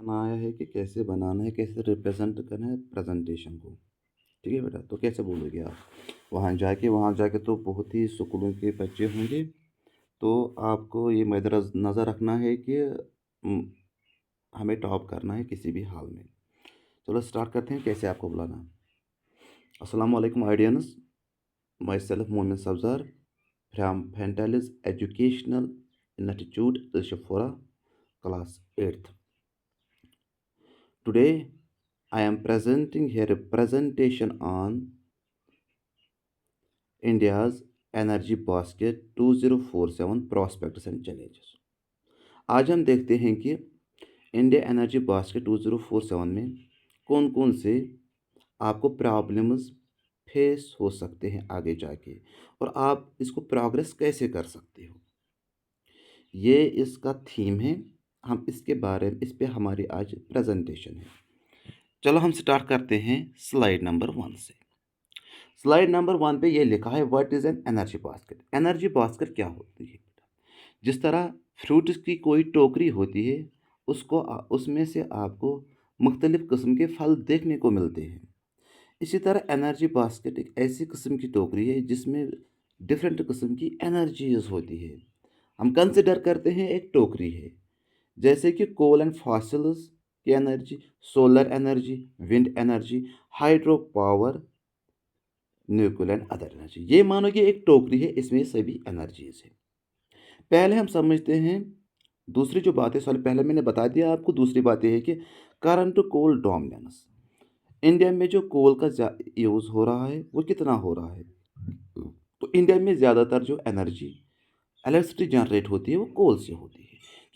करना आया है कि कैसे बनाना है, कैसे रिप्रेजेंट करना है प्रेजेंटेशन को। ठीक है बेटा, तो कैसे बोलोगे आप? वहाँ जाके तो बहुत ही स्कूलों के बच्चे होंगे। तो आपको ये नज़र रखना है कि उम, हमें टॉप करना है किसी भी हाल में। चलो स्टार्ट करते हैं, कैसे आपको बुलाना है। अस्सलाम वालेकुम audience, my self Momin Sabzar from Fantalis educational institute Dilshafora, class 8th। Today, I am presenting here a presentation on India's Energy Basket 2047 Prospects and Challenges। आज हम देखते हैं कि इंडिया एनर्जी बास्केट 2047 में कौन कौन से आपको प्रॉब्लम्स फेस हो सकते हैं आगे जाके, और आप इसको प्रोग्रेस कैसे कर सकते हो। ये इसका थीम है। हम इसके बारे में, इस पे हमारी आज प्रेजेंटेशन है। चलो हम स्टार्ट करते हैं स्लाइड नंबर 1 से। स्लाइड नंबर 1 पे ये लिखा है, what is an energy basket. Energy basket क्या होती है? जिस तरह फ्रूट्स की कोई टोकरी होती है, उसमें से आपको मुख्तलिफ़ किस्म के फल देखने को मिलते हैं। इसी तरह एनर्जी बास्केट एक ऐसी किस्म की टोकरी है जिसमें डिफरेंट किस्म की एनर्जीज होती है। हम कंसिडर करते हैं एक टोकरी है, जैसे कि कोल एंड फॉसिल्स की energy, solar energy, wind energy, hydro power, nuclear and other energy. ये मानो कि एक टोकरी है, इसमें सभी एनर्जीज है। पहले हम समझते हैं दूसरी जो बात है, सॉरी पहले मैंने बता दिया आपको। दूसरी बात यह है कि करंट कोल डोमिनेंस। इंडिया में जो कोल का यूज़ हो रहा है वो कितना हो रहा है? तो इंडिया में ज़्यादातर जो एनर्जी, इलेक्ट्रिसिटी जनरेट होती है वो कोल से होती है,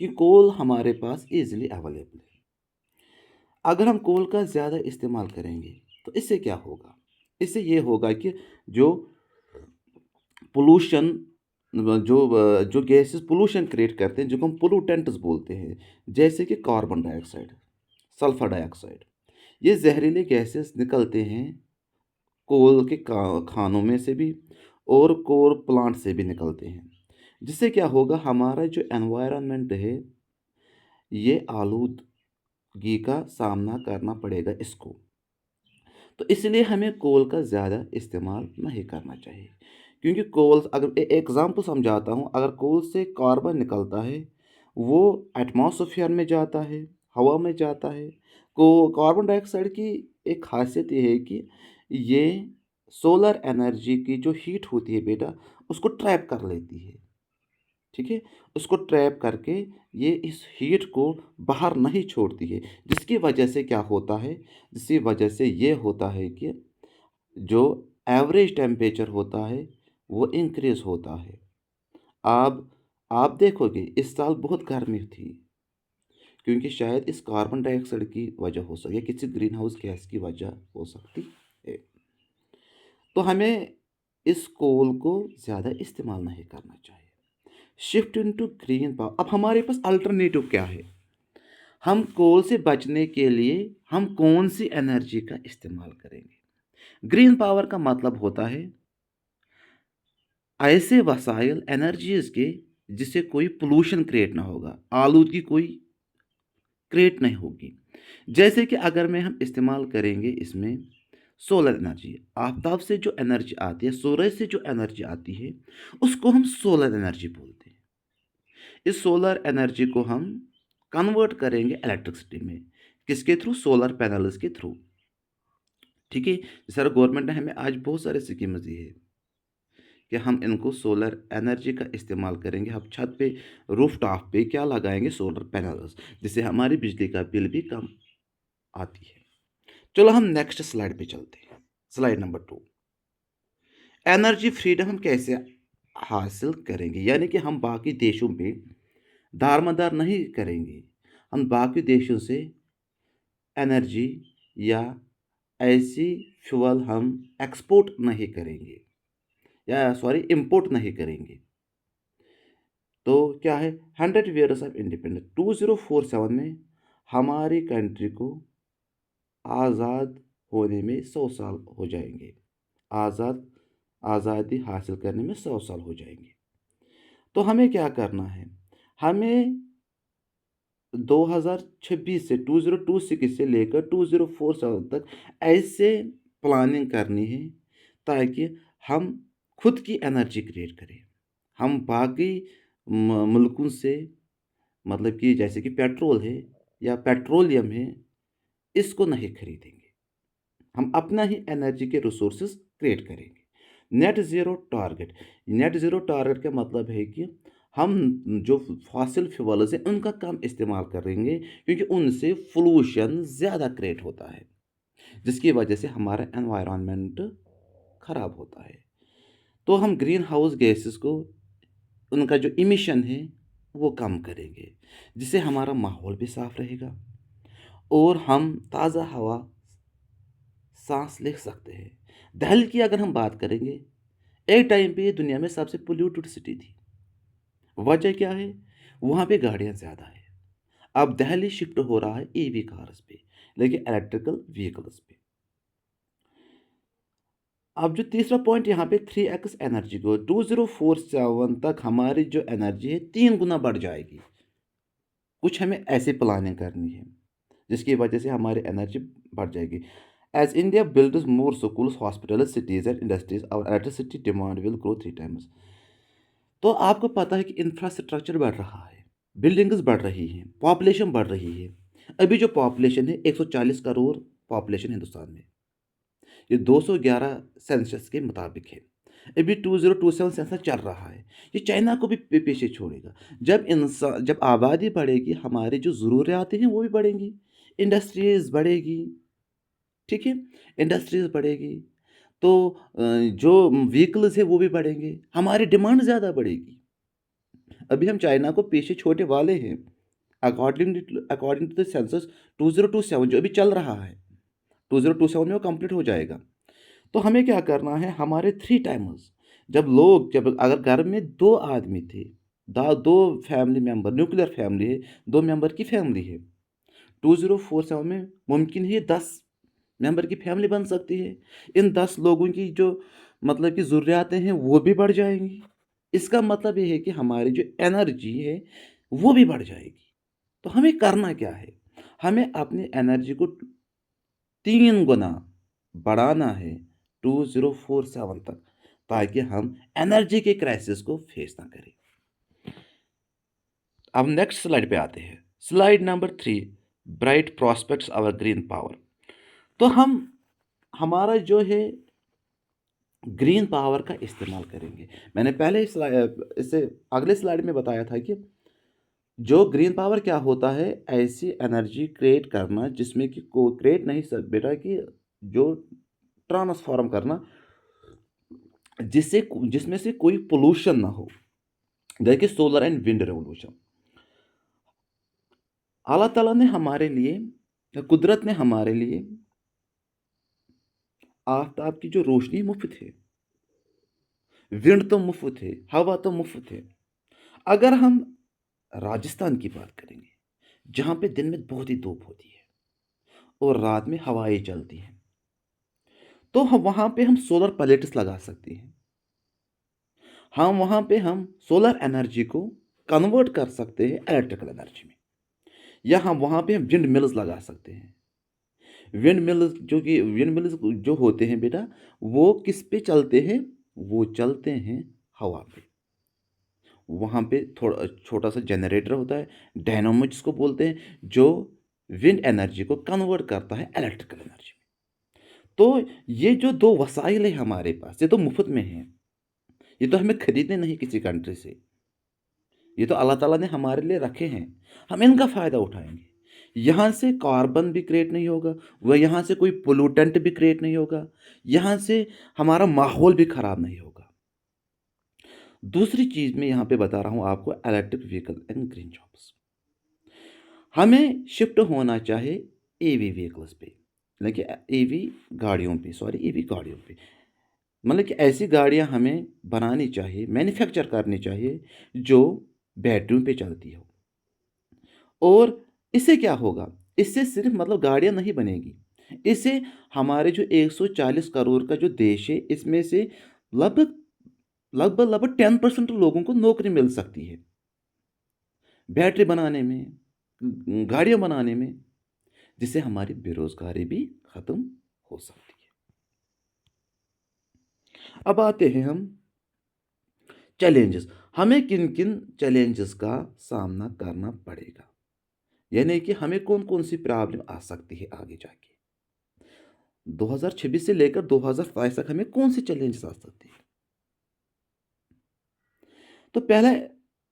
कि कोल हमारे पास इजीली अवेलेबल है। अगर हम कोल का ज़्यादा इस्तेमाल करेंगे तो इससे क्या होगा? इससे ये होगा कि जो पोल्यूशन, जो गैसेस पोल्यूशन क्रिएट करते हैं, जिनको हम पोल्यूटेंट्स बोलते हैं, जैसे कि कार्बन डाइऑक्साइड, सल्फर डाइऑक्साइड, ये जहरीले गैसेस निकलते हैं कोल के खानों में से भी, और कोल प्लांट से भी निकलते हैं। जिससे क्या होगा, हमारा जो एनवायरनमेंट है ये आलूदगी का सामना करना पड़ेगा इसको। तो इसलिए हमें कोल का ज़्यादा इस्तेमाल नहीं करना चाहिए, क्योंकि कोल, अगर एग्ज़ाम्पल समझाता हूँ, अगर कोल से कार्बन निकलता है वो एटमॉस्फेयर में जाता है, हवा में जाता है। को कार्बन डाइऑक्साइड की एक खासियत ये है कि ये सोलर एनर्जी की जो हीट होती है बेटा, उसको ट्रैप कर लेती है। ठीक है, उसको ट्रैप करके ये इस हीट को बाहर नहीं छोड़ती है, जिसकी वजह से क्या होता है, जिसकी वजह से ये होता है कि जो एवरेज टेम्परेचर होता है वो इंक्रीज होता है। अब आप देखोगे इस साल बहुत गर्मी थी, क्योंकि शायद इस कार्बन डाइऑक्साइड की वजह हो सकती है, किसी ग्रीन हाउस गैस की वजह हो सकती है। तो हमें इस कोल को ज़्यादा इस्तेमाल नहीं करना चाहिए। Shift into green power. अब हमारे पास अल्टरनेटिव क्या है? हम कोल से बचने के लिए हम कौन सी एनर्जी का इस्तेमाल करेंगे? ग्रीन पावर का मतलब होता है ऐसे वसाइल एनर्जीज के जिससे कोई पोल्यूशन क्रिएट ना होगा, आलूदगी कोई क्रिएट नहीं होगी। जैसे कि अगर मैं हम इस्तेमाल करेंगे इसमें सोलर एनर्जी, आफ्ताब से जो एनर्जी आती है, सूरज से जो एनर्जी आती है, उसको हम सोलर एनर्जी बोलते हैं। इस सोलर एनर्जी को हम कन्वर्ट करेंगे इलेक्ट्रिसिटी में, किसके थ्रू? सोलर पैनल्स के थ्रू। ठीक है, सर गवर्नमेंट ने हमें आज बहुत सारे स्कीम्स दी है कि हम इनको सोलर एनर्जी का इस्तेमाल करेंगे। हम छत पे, रूफ टॉप पे क्या लगाएंगे? सोलर पैनल्स, जिससे हमारी बिजली का बिल भी कम आती है। चलो हम नेक्स्ट स्लाइड पे चलते हैं। स्लाइड नंबर 2, एनर्जी फ्रीडम हम कैसे हासिल करेंगे, यानी कि हम बाकी देशों पे दारमदार नहीं करेंगे। हम बाकी देशों से एनर्जी या ऐसी फ्यूल हम एक्सपोर्ट नहीं करेंगे, या सॉरी इंपोर्ट नहीं करेंगे। तो क्या है, 100 ईयर्स ऑफ इंडिपेंडेंस 2047 में हमारी कंट्री को आज़ाद होने में 100 साल हो जाएंगे। आज़ाद आज़ादी हासिल करने में 100 साल हो जाएंगे। तो हमें क्या करना है? हमें 2026 से 2026 से लेकर 2047 तक ऐसे प्लानिंग करनी है ताकि हम खुद की एनर्जी क्रिएट करें। हम बाकी मुल्कों से, मतलब कि जैसे कि पेट्रोल है या पेट्रोलियम है, इसको नहीं खरीदेंगे। हम अपना ही एनर्जी के रिसोर्सेज क्रिएट करेंगे। Net zero target. Net zero target का मतलब है कि हम जो फॉसिल फ्यूल्स हैं उनका कम इस्तेमाल करेंगे, क्योंकि उनसे पोल्यूशन ज़्यादा क्रिएट होता है, जिसकी वजह से हमारा एनवायरनमेंट ख़राब होता है। तो हम ग्रीन हाउस गैसेस को, उनका जो इमिशन है वो कम करेंगे, जिससे हमारा माहौल भी साफ़ रहेगा और हम ताज़ा हवा सांस ले सकते हैं। दिल्ली की अगर हम बात करेंगे, एक टाइम पे ये दुनिया में सबसे पोल्यूटेड सिटी थी। वजह क्या है? वहाँ पे गाड़ियाँ ज़्यादा है। अब दिल्ली शिफ्ट हो रहा है ईवी कार्स पे, लेकिन इलेक्ट्रिकल व्हीकल्स पे। अब जो तीसरा पॉइंट यहाँ पे 3x एनर्जी को 2047 तक हमारी जो एनर्जी है 3 गुना बढ़ जाएगी। कुछ हमें ऐसे प्लानिंग करनी है जिसकी वजह से हमारी एनर्जी बढ़ जाएगी। As India builds more schools, hospitals, cities and industries, और electricity demand will grow 3 times. तो आपको पता है कि इंफ्रास्ट्रक्चर बढ़ रहा है, बिल्डिंग्स बढ़ रही हैं, पॉपुलेशन बढ़ रही है। अभी जो पॉपुलेशन है 140 करोड़ पॉपुलेशन हिंदुस्तान में, ये 211 सेंसस के मुताबिक है। अभी 2027 सेंसस चल रहा है, ये चाइना को भी पीछे छोड़ेगा। जब आबादी बढ़ेगी, हमारी जो ज़रूरियातें हैं वो भी बढ़ेंगी, इंडस्ट्रीज़ बढ़ेगी, ठीक है? इंडस्ट्रीज़ बढ़ेगी तो जो व्हीकल्स है वो भी बढ़ेंगे, हमारी डिमांड ज़्यादा बढ़ेगी। अभी हम चाइना को पीछे छोड़ने वाले हैं। अकॉर्डिंग टू द सेंसस 2027 जो अभी चल रहा है, 2027 में वो कंप्लीट हो जाएगा। तो हमें क्या करना है? हमारे 3 टाइमर्स, जब अगर घर में 2 आदमी थे, 2 फैमिली मेंबर, न्यूक्लियर फैमिली है, 2 मेंबर की फैमिली है, 2047 में मुमकिन है 10 मेंबर की फैमिली बन सकती है। इन 10 लोगों की जो, मतलब कि ज़रूरियातें हैं वो भी बढ़ जाएँगी। इसका मतलब ये है कि हमारी जो एनर्जी है वो भी बढ़ जाएगी। तो हमें करना क्या है? हमें अपनी एनर्जी को 3 गुना बढ़ाना है 2047 तक, ताकि हम एनर्जी के क्राइसिस को फेस ना करें। अब नेक्स्ट स्लाइड पे आते हैं। Slide number 3, bright prospects of green power. तो हम हमारा जो है ग्रीन पावर का इस्तेमाल करेंगे। मैंने पहले इससे अगले स्लाइड में बताया था कि जो ग्रीन पावर क्या होता है, ऐसी एनर्जी क्रिएट करना जिसमें कि को क्रिएट नहीं सर बेटा, कि जो ट्रांसफॉर्म करना जिसमें से कोई पोल्यूशन ना हो। देखिए, सोलर एंड विंड रेवोल्यूशन, अल्लाह ताला ने हमारे लिए, कुदरत ने हमारे लिए आफ्ताब की जो रोशनी मुफ्त है, विंड तो मुफ्त है, हवा तो मुफ्त है। अगर हम राजस्थान की बात करेंगे, जहाँ पे दिन में बहुत ही धूप होती है और रात में हवाएं चलती हैं, तो हम वहाँ पे हम सोलर प्लेट्स लगा सकते हैं। हम वहाँ पे हम सोलर एनर्जी को कन्वर्ट कर सकते हैं इलेक्ट्रिकल एनर्जी में, या हम वहाँ पे हम विंड मिल्स लगा सकते हैं। विंड मिल्स जो होते हैं बेटा, वो किस पे चलते हैं? वो चलते हैं हवा पे। वहाँ पे थोड़ा छोटा सा जनरेटर होता है, डायनामो जिसको बोलते हैं, जो विंड एनर्जी को कन्वर्ट करता है इलेक्ट्रिकल एनर्जी में। तो ये जो 2 वसाइल है हमारे पास, ये तो मुफ्त में हैं। ये तो हमें खरीदने नहीं किसी कंट्री से। ये तो अल्लाह ताला ने हमारे लिए रखे हैं। हम इनका फ़ायदा उठाएँगे। यहाँ से कार्बन भी क्रिएट नहीं होगा, व यहाँ से कोई पोल्यूटेंट भी क्रिएट नहीं होगा। यहाँ से हमारा माहौल भी ख़राब नहीं होगा। दूसरी चीज़ मैं यहाँ पे बता रहा हूँ आपको, electric vehicle and green jobs. हमें शिफ्ट होना चाहिए ईवी व्हीकल्स पे, लेकिन ईवी गाड़ियों पे, सॉरी ईवी गाड़ियों पे। मतलब कि ऐसी गाड़ियाँ हमें बनानी चाहिए, मैन्युफैक्चर करनी चाहिए जो बैटरियों पे चलती हो। और इससे क्या होगा? इससे सिर्फ़ मतलब गाड़ियाँ नहीं बनेगी। इससे हमारे जो 140 करोड़ का जो देश है, इसमें से लगभग लगभग 10% लोगों को नौकरी मिल सकती है। बैटरी बनाने में, गाड़ियाँ बनाने में, जिससे हमारी बेरोज़गारी भी ख़त्म हो सकती है। अब आते हैं हम चैलेंजेस। हमें किन-किन चैलेंजेस का सामना करना पड़ेगा? यानी कि हमें कौन-कौन सी प्रॉब्लम आ सकती है आगे जाके? 2026 से लेकर 2022 तक हमें कौन से चैलेंजेस आ सकते हैं? तो पहला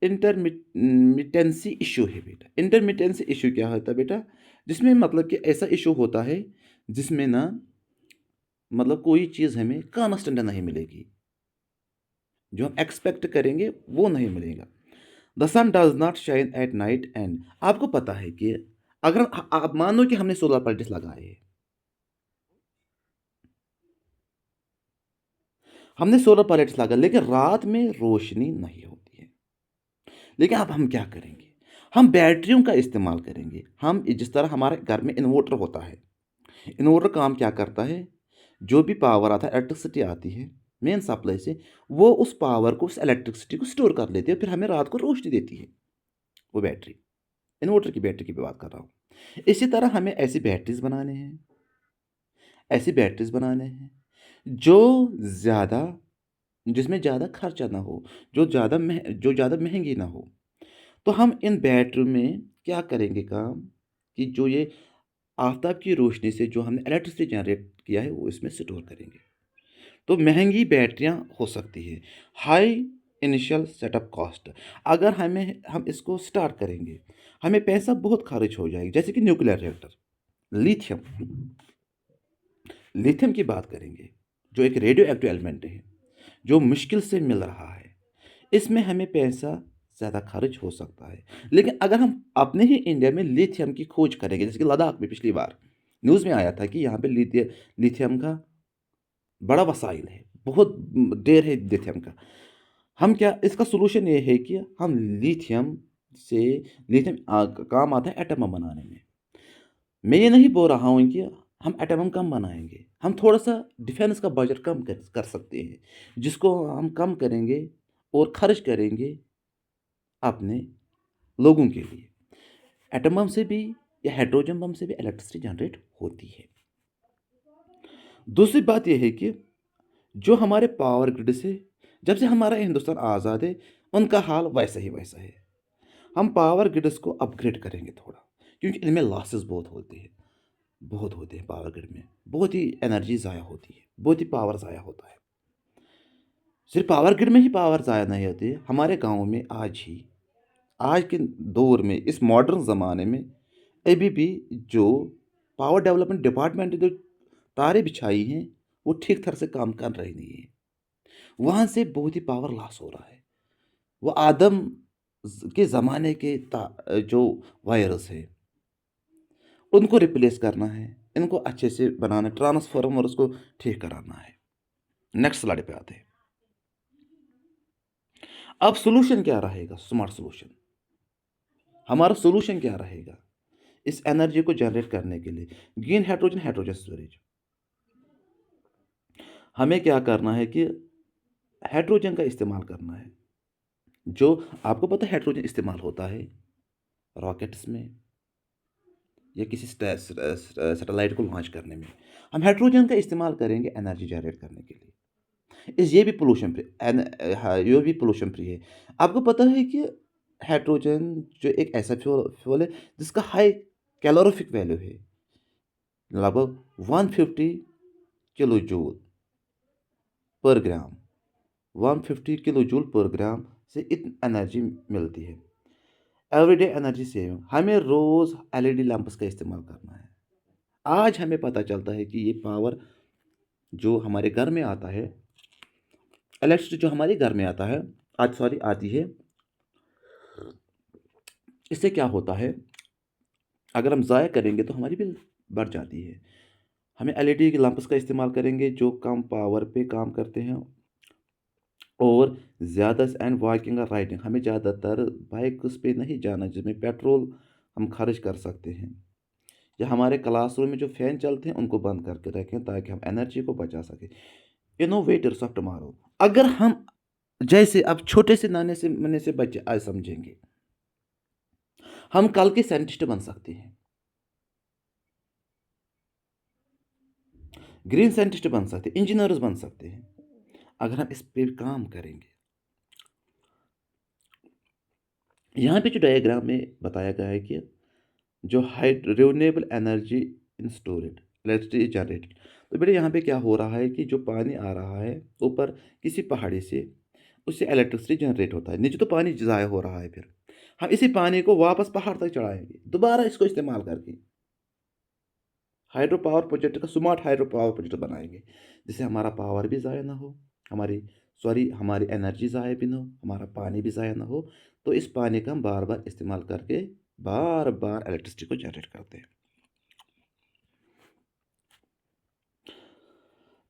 इंटरमिटेंसी इश्यू है बेटा। इंटरमिटेंसी इश्यू क्या होता है बेटा? जिसमें मतलब कि ऐसा इश्यू होता है जिसमें ना मतलब कोई चीज़ हमें कांस्टेंट नहीं मिलेगी। जो हम एक्सपेक्ट करेंगे वो नहीं मिलेगा। The sun does not shine at night and आपको पता है कि अगर आप मान लो कि हमने सोलर प्लेटें लगाए हैं। हमने सोलर प्लेट्स लगा लेकिन रात में रोशनी नहीं होती है। लेकिन अब हम क्या करेंगे? हम बैटरियों का इस्तेमाल करेंगे। हम जिस तरह हमारे घर में इन्वर्टर होता है। इन्वर्टर काम क्या करता है? जो भी पावर आता है, इलेक्ट्रिसिटी आती है मेन सप्लाई से, वो उस पावर को, उस इलेक्ट्रिसिटी को स्टोर कर लेती है, फिर हमें रात को रोशनी देती है, वो बैटरी। इन्वर्टर की बैटरी की भी बात कर रहा हूँ। इसी तरह हमें ऐसी बैटरीज़ बनाने हैं, जो ज़्यादा जिसमें ज़्यादा खर्चा ना हो, जो ज़्यादा महँगी ना हो। तो हम इन बैटरियों में क्या करेंगे काम कि जो ये आफ़ताब की रोशनी से जो हमने इलेक्ट्रिसिटी जनरेट किया है, वो इसमें स्टोर करेंगे। तो महँगी बैटरियाँ हो सकती हैं। हाई इनिशियल सेटअप कॉस्ट अगर हम इसको स्टार्ट करेंगे, हमें पैसा बहुत खर्च हो जाएगा, जैसे कि न्यूक्लियर रिएक्टर, लिथियम लिथियम की बात करेंगे, जो एक रेडियो एक्टिव एलिमेंट है, जो मुश्किल से मिल रहा है। इसमें हमें पैसा ज़्यादा खर्च हो सकता है। लेकिन अगर हम अपने ही इंडिया में लिथियम की खोज करेंगे, जैसे कि लद्दाख में पिछली बार न्यूज़ में आया था कि यहाँ पे लिथियम का बड़ा वसाइल है, बहुत ढेर है लिथियम का। हम क्या इसका सॉल्यूशन ये है कि हम लिथियम से लिथियम काम आता है एटम बम बनाने में। मैं ये नहीं बोल रहा हूँ कि हम एटम बम कम बनाएँगे। हम थोड़ा-सा डिफेंस का बजट कम कर कर सकते हैं, जिसको हम कम करेंगे और खर्च करेंगे अपने लोगों के लिए। एटम बम से भी या हाइड्रोजन बम से भी इलेक्ट्रिसिटी जनरेट होती है। दूसरी बात ये है कि जो हमारे पावर ग्रिड से जब से हमारा हिंदुस्तान आज़ाद है, उनका हाल वैसा ही वैसा है। हम पावर ग्रिड्स को अपग्रेड करेंगे थोड़ा, क्योंकि इनमें लॉसेस बहुत होते हैं पावर ग्रिड में। बहुत ही एनर्जी ज़ाया होती है, बहुत ही पावर ज़ाया होता है। सिर्फ पावर ग्रिड में ही पावर ज़ाया नहीं होती है, हमारे गाँव में आज के दौर में, इस मॉडर्न ज़माने में अभी भी जो पावर डेवलपमेंट डिपार्टमेंट जो तारें बिछाई हैं, वो ठीक तरह से काम कर रही नहीं है। वहाँ से बहुत ही पावर लॉस हो रहा है। वो आदम के ज़माने के जो वायरस है, उनको रिप्लेस करना है, इनको अच्छे से बनाना है, ट्रांसफार्मर्स को ठीक कराना है। नेक्स्ट स्लाइड पे आते हैं। अब सॉल्यूशन क्या रहेगा? Smart solution. हमारा सॉल्यूशन क्या रहेगा इस एनर्जी को जनरेट करने के लिए? Green hydrogen, hydrogen storage. हमें क्या करना है कि हाइड्रोजन का इस्तेमाल करना है। जो आपको पता है हाइड्रोजन इस्तेमाल होता है रॉकेट्स में या किसी सैटेलाइट को लॉन्च करने में। हम हाइड्रोजन का इस्तेमाल करेंगे एनर्जी जनरेट करने के लिए। ये भी पोल्यूशन फ्री हाँ, ये भी पोल्यूशन फ्री है। आपको पता है कि हाइड्रोजन जो एक ऐसा फ्यूल है जिसका हाई कैलोरीफिक वैल्यू है, लगभग 150 किलो जूल पर ग्राम। 150 किलो जूल पर ग्राम से इतनी एनर्जी मिलती है। एवरीडे एनर्जी सेविंग, हमें रोज़ एलईडी लैंप्स का इस्तेमाल करना है। आज हमें पता चलता है कि ये पावर जो हमारे घर में आता है, इलेक्ट्रिसिटी जो हमारे घर में आता है, आती है, इससे क्या होता है, अगर हम ज़ाया करेंगे तो हमारी बिल बढ़ जाती है। हमें एलईडी के लैंप्स का इस्तेमाल करेंगे जो कम पावर पे काम करते हैं, और ज़्यादा एंड वॉकिंग और राइडिंग, हमें ज़्यादातर बाइक्स पे नहीं जाना जिसमें पेट्रोल हम खर्च कर सकते हैं। या हमारे क्लासरूम में जो फ़ैन चलते हैं उनको बंद करके रखें ताकि हम एनर्जी को बचा सकें। इनोवेटर्स ऑफ टुमारो, अगर हम जैसे अब छोटे से नाने से मने से बच्चे आज समझेंगे, हम कल के साइंटिस्ट बन सकते हैं, ग्रीन साइंटिस्ट बन सकते हैं, इंजीनियर्स बन सकते हैं, अगर हम इस पे काम करेंगे। यहाँ पे जो डायग्राम में बताया गया है कि जो hide renewable energy in storage electricity generated, तो बेटे यहाँ पे क्या हो रहा है कि जो पानी आ रहा है ऊपर किसी पहाड़ी से, उससे इलेक्ट्रिसिटी जनरेट होता है, नीचे तो पानी ज़ाया हो रहा है, फिर हम इसी पानी को वापस पहाड़ तक चढ़ाएंगे दोबारा इसको इस्तेमाल करके, हाइड्रो पावर प्रोजेक्ट का स्मार्ट हाइड्रो पावर प्रोजेक्ट बनाएंगे, जिससे हमारा पावर भी ज़ाया ना हो, हमारी सॉरी हमारी एनर्जी ज़ाया भी ना हो, हमारा पानी भी ज़ाया ना हो। तो इस पानी का हम बार बार इस्तेमाल करके बार बार इलेक्ट्रिसिटी को जनरेट करते हैं।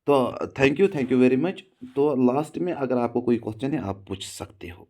तो थैंक यू वेरी मच। तो लास्ट में अगर आपको कोई क्वेश्चन है आप पूछ सकते हो।